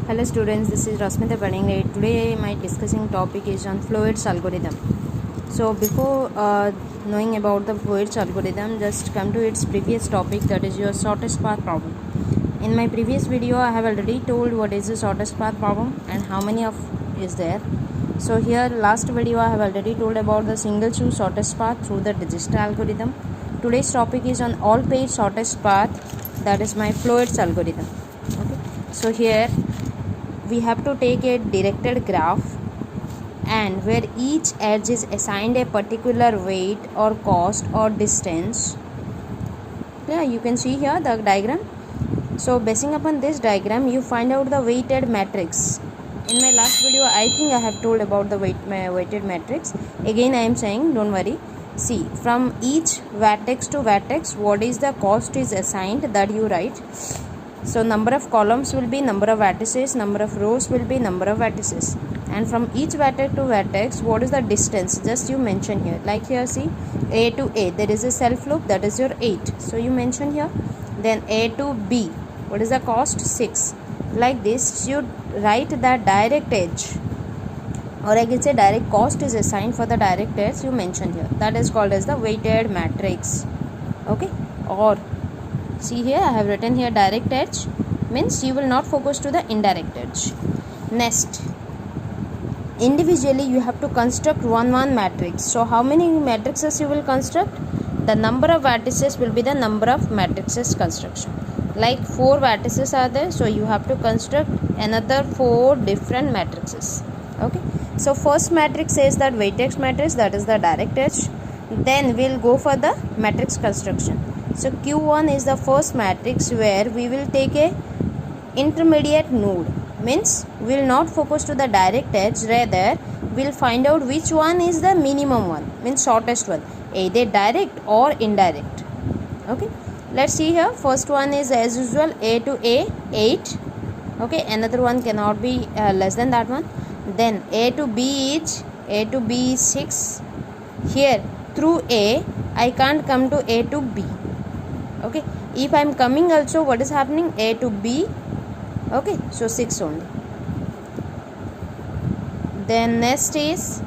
Hello students, this is Rasmita Padingle. Today my discussing topic is on Floyd's algorithm. So before knowing about the Floyd's algorithm, just come to its previous topic, that is your shortest path problem. In my previous video I have already told what is the shortest path problem and how many of is there. So here last video I have already told about the single choose shortest path through the Dijkstra algorithm. Today's topic is on all page shortest path, that is my Floyd's algorithm. Okay, so here we have to take a directed graph and where each edge is assigned a particular weight or cost or distance. Yeah, you can see here the diagram. So basing upon this diagram you find out the weighted matrix. In my last video I think I have told about the weighted matrix. Again I am saying, don't worry. See, from each vertex to vertex what is the cost is assigned, that you write. So number of columns will be number of vertices, number of rows will be number of vertices, and from each vertex to vertex what is the distance, just you mention here. Like here see, A to A there is a self loop, that is your 8, so you mention here. Then A to B, what is the cost, 6. Like this you write that direct edge, or I can say direct cost is assigned for the direct edge, you mention here. That is called as the weighted matrix. Okay, or see here I have written here direct edge, means you will not focus to the indirect edge. Next, individually you have to construct one matrix. So how many matrices you will construct? The number of vertices will be the number of matrices construction. Like 4 vertices are there, so you have to construct another 4 different matrices. Okay, so first matrix says that vertex matrix, that is the direct edge. Then we'll go for the matrix construction. So Q1 is the first matrix where we will take a intermediate node, means we will not focus to the direct edge, rather we will find out which one is the minimum one, means shortest one, either direct or indirect. Okay, let's see here. First one is as usual A to A 8. Okay, another one cannot be less than that one. Then A to B is 6. Here through A I can't come to A to B. Okay, if I am coming also, what is happening, A to B. Okay, so 6 only. Then next is,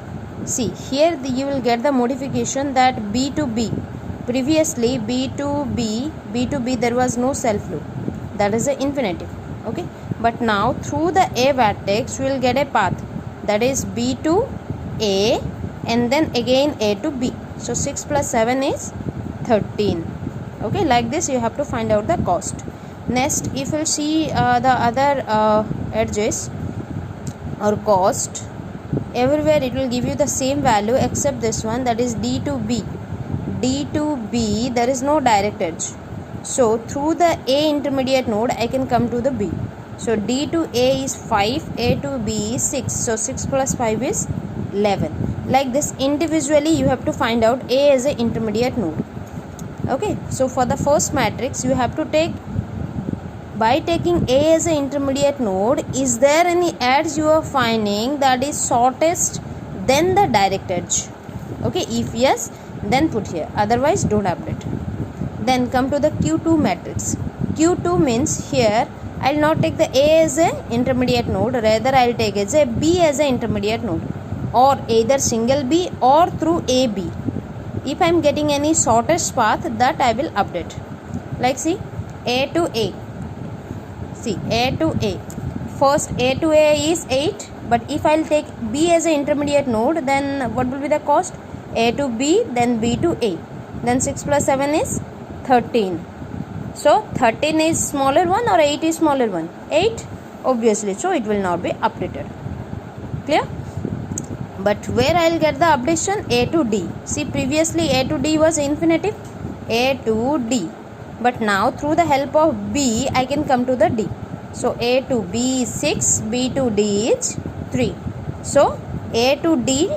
see here you will get the modification that B to B. Previously B to B there was no self loop, that is the infinitive. Okay, but now through the A vertex we will get a path, that is B to A and then again A to B. So 6 plus 7 is 13. Okay, like this you have to find out the cost. Next, if you see the other edges or cost, everywhere it will give you the same value except this one, that is D to B. D to B there is no direct edge, so through the A intermediate node I can come to the B. So D to A is 5, A to B is 6, so 6 plus 5 is 11. Like this individually you have to find out A as an intermediate node. Okay, so for the first matrix you have to take, by taking A as an intermediate node, is there any edge you are finding that is shortest than the direct edge? Okay, if yes, then put here, otherwise don't update. Then come to the Q2 matrix. Q2 means here I will not take the A as an intermediate node, rather I will take as a B as an intermediate node, or either single B or through AB. If I am getting any shortest path, that I will update. Like see, A to A. See, A to A. First A to A is 8, but if I will take B as an intermediate node, then what will be the cost? A to B, then B to A. Then 6 plus 7 is 13. So 13 is smaller one or 8 is smaller one? 8, obviously, so it will not be updated. Clear? But where I will get the updation? A to D. See, previously A to D was infinitive, A to D, but now through the help of B I can come to the D. So A to B is 6, B to D is 3. So A to D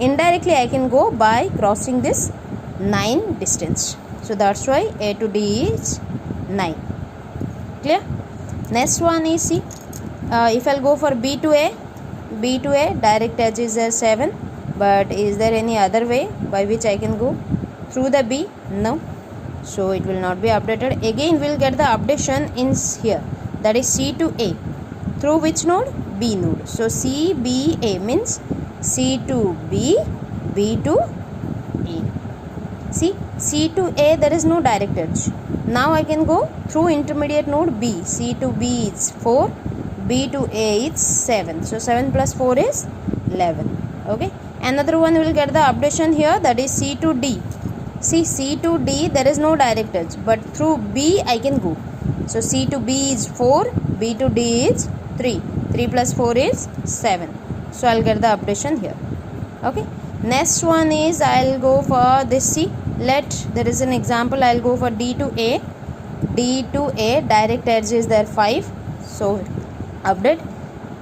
indirectly I can go by crossing this 9 distance. So that's why A to D is 9. Clear? Next one is C. If I'll go for B to A, direct edge is 7, but is there any other way by which I can go through the B? No, so it will not be updated. Again we will get the updation in here, that is C to A. through which node? B node. So C B A means C to B, B to A. See, C to A there is no direct edge. Now I can go through intermediate node B. C to B is 4, B to A is 7. So 7 plus 4 is 11. Okay. Another one will get the updation here, that is C to D. See, C to D there is no direct edge, but through B I can go. So C to B is 4, B to D is 3. 3 plus 4 is 7. So I'll get the updation here. Okay. Next one is I'll go for this C. There is an example, I'll go for D to A. D to A, direct edge is there 5. So update.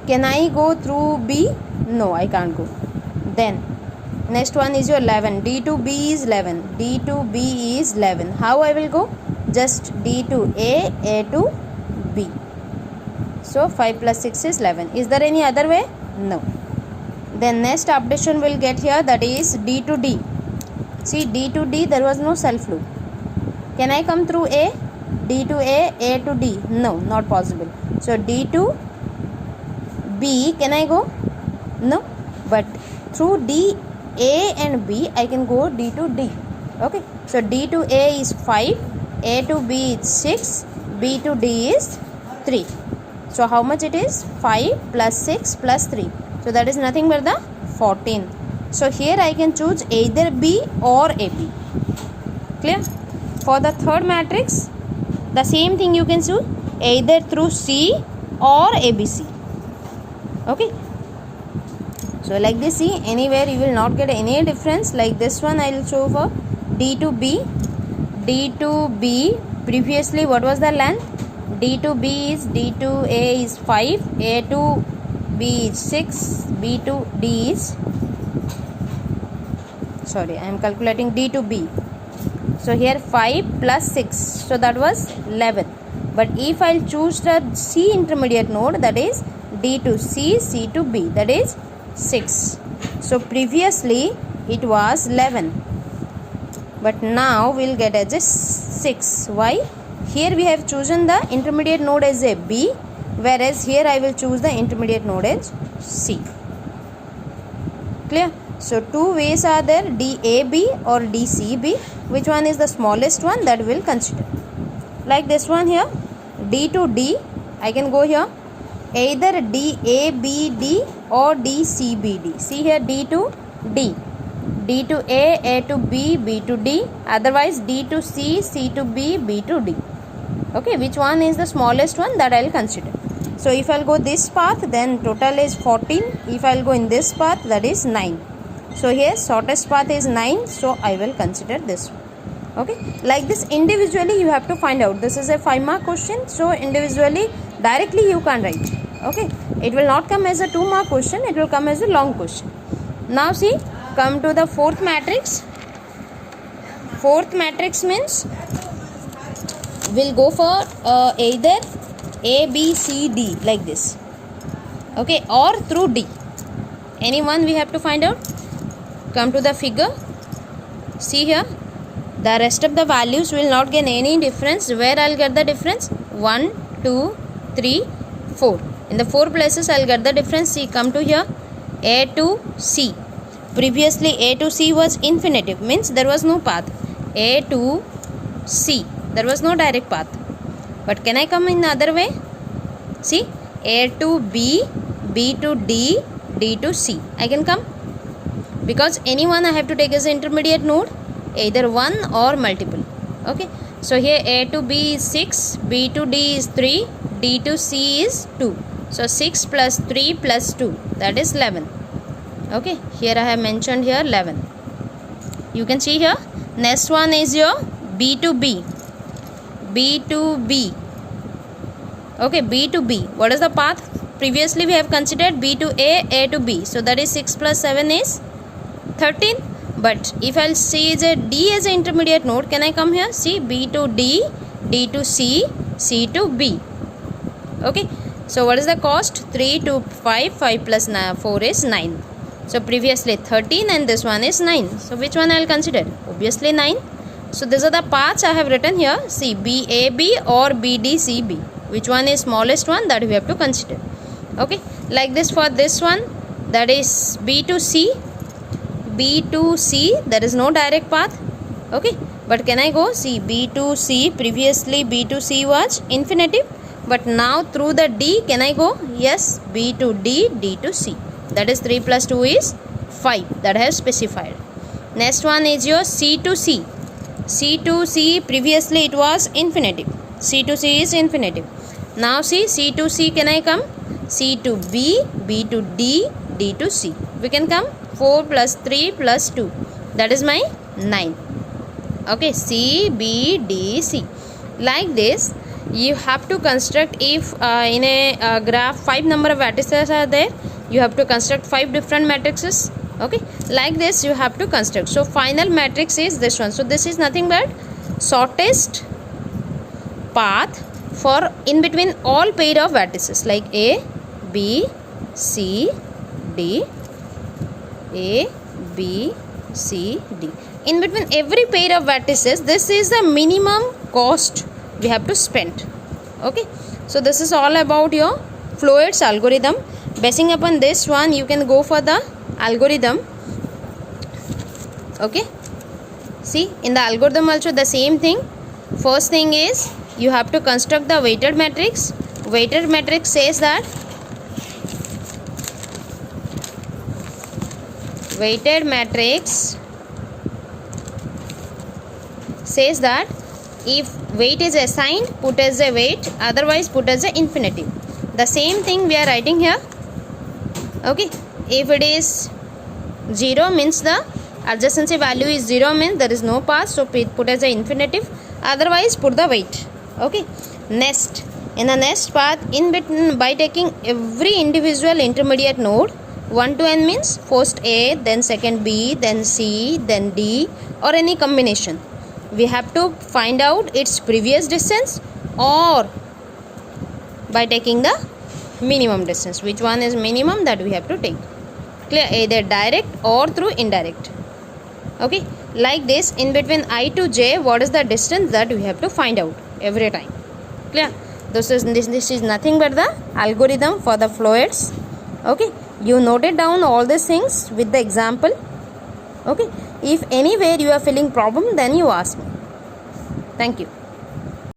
Can I go through B? No, I can't go. Then next one is your 11. D to B is 11. D to B is 11. How I will go? Just D to A to B. So 5 plus 6 is 11. Is there any other way? No. Then next updation will get here, that is D to D. See, D to D there was no self loop. Can I come through A? D to A to D? No, not possible. So D to B, can I go? No. But through D, A and B I can go D to D. Okay. So D to A is 5, A to B is 6, B to D is 3. So how much it is? 5 plus 6 plus 3. So that is nothing but the 14. So here I can choose either B or AB. Clear? For the third matrix, the same thing you can choose either through C or ABC. Okay. So like this, see, anywhere you will not get any difference. Like this one I will show for D to B. D to B, previously what was the length? D to B is, D to A is 5, A to B is 6, B to D is, sorry, I am calculating D to B. So here 5 plus 6, so that was 11. But if I choose the C intermediate node, that is D to C, C to B, that is 6. So previously it was 11, but now we'll get as a 6. Why? Here we have chosen the intermediate node as a B, whereas here I will choose the intermediate node as C. Clear? So two ways are there, DAB or DCB. Which one is the smallest one? That we will consider. Like this one here, D to D, I can go here either DABD or DCBD. See here, D to D, D to A to B, B to D, otherwise D to C, C to B, B to D. Okay, which one is the smallest one? That I will consider. So if I will go this path, then total is 14. If I will go in this path, that is 9. So here shortest path is 9, so I will consider this one. Okay, like this individually you have to find out. This is a 5-mark question, so individually directly you can't write. Okay, it will not come as a 2-mark question, it will come as a long question. Now see, come to the fourth matrix. Fourth matrix means we'll go for either A, B, C, D, like this. Okay, or through D. Any one we have to find out. Come to the figure. See here, the rest of the values will not get any difference. Where I'll get the difference? 1, 2, 3, 4. In the 4 places I'll get the difference. See, come to here, A to C. Previously A to C was infinitive, means there was no path. A to C, there was no direct path. But can I come in the other way? See, A to B, B to D, D to C. I can come, because any one I have to take as an intermediate node, either one or multiple. Okay, so here A to B is 6, B to D is 3, D to C is 2. So 6 plus 3 plus 2, that is 11. Okay, here I have mentioned here 11. You can see here. Next one is your B to B. B to B. Okay, B to B. What is the path? Previously we have considered B to A to B. So that is 6 plus 7 is 13. But if I'll see as a D as an intermediate node, can I come here? See, B to D, D to C, C to B. Okay. So what is the cost? 3 to 5. 5 plus 4 is 9. So previously 13 and this one is 9. So which one I will consider? Obviously 9. So these are the paths I have written here. See, BAB or BDCB. Which one is smallest one? That we have to consider. Okay, like this for this one, that is B to C. B to C, there is no direct path. Okay, but can I go? See, B to C, previously B to C was infinitive, but now through the D, can I go? Yes, B to D, D to C. That is 3 plus 2 is 5, that I have specified. Next one is your C to C. C to C, previously it was infinitive. C to C is infinitive. Now see, C to C, can I come? C to B, B to D, D to C. We can come 4 plus 3 plus 2. That is my 9. Okay, C, B, D, C. Like this, you have to construct, if in a graph 5 number of vertices are there, you have to construct 5 different matrices. Okay, like this you have to construct. So final matrix is this one. So this is nothing but shortest path for in between all pair of vertices, like A, B, C, D, A, B, C, D. In between every pair of vertices, this is the minimum cost we have to spend. Okay, so this is all about your Floyd's algorithm. Basing upon this one, you can go for the algorithm. Okay, see, in the algorithm also the same thing. First thing is you have to construct the weighted matrix. Weighted matrix says that if weight is assigned, put as a weight, otherwise put as a infinitive. The same thing we are writing here. Okay, if it is 0 means the adjacency value is 0 means there is no path, so put as a infinitive, otherwise put the weight. Okay, next, in the next path, in between, by taking every individual intermediate node 1 to n means first A, then second B, then C, then D, or any combination. We have to find out its previous distance, or by taking the minimum distance. Which one is minimum, that we have to take. Clear? Either direct or through indirect. Okay, like this, in between I to J, what is the distance, that we have to find out every time. Clear? This is nothing but the algorithm for the Floyd's. Okay, you noted down all these things with the example. Okay, if anywhere you are feeling problem, then you ask me. Thank you.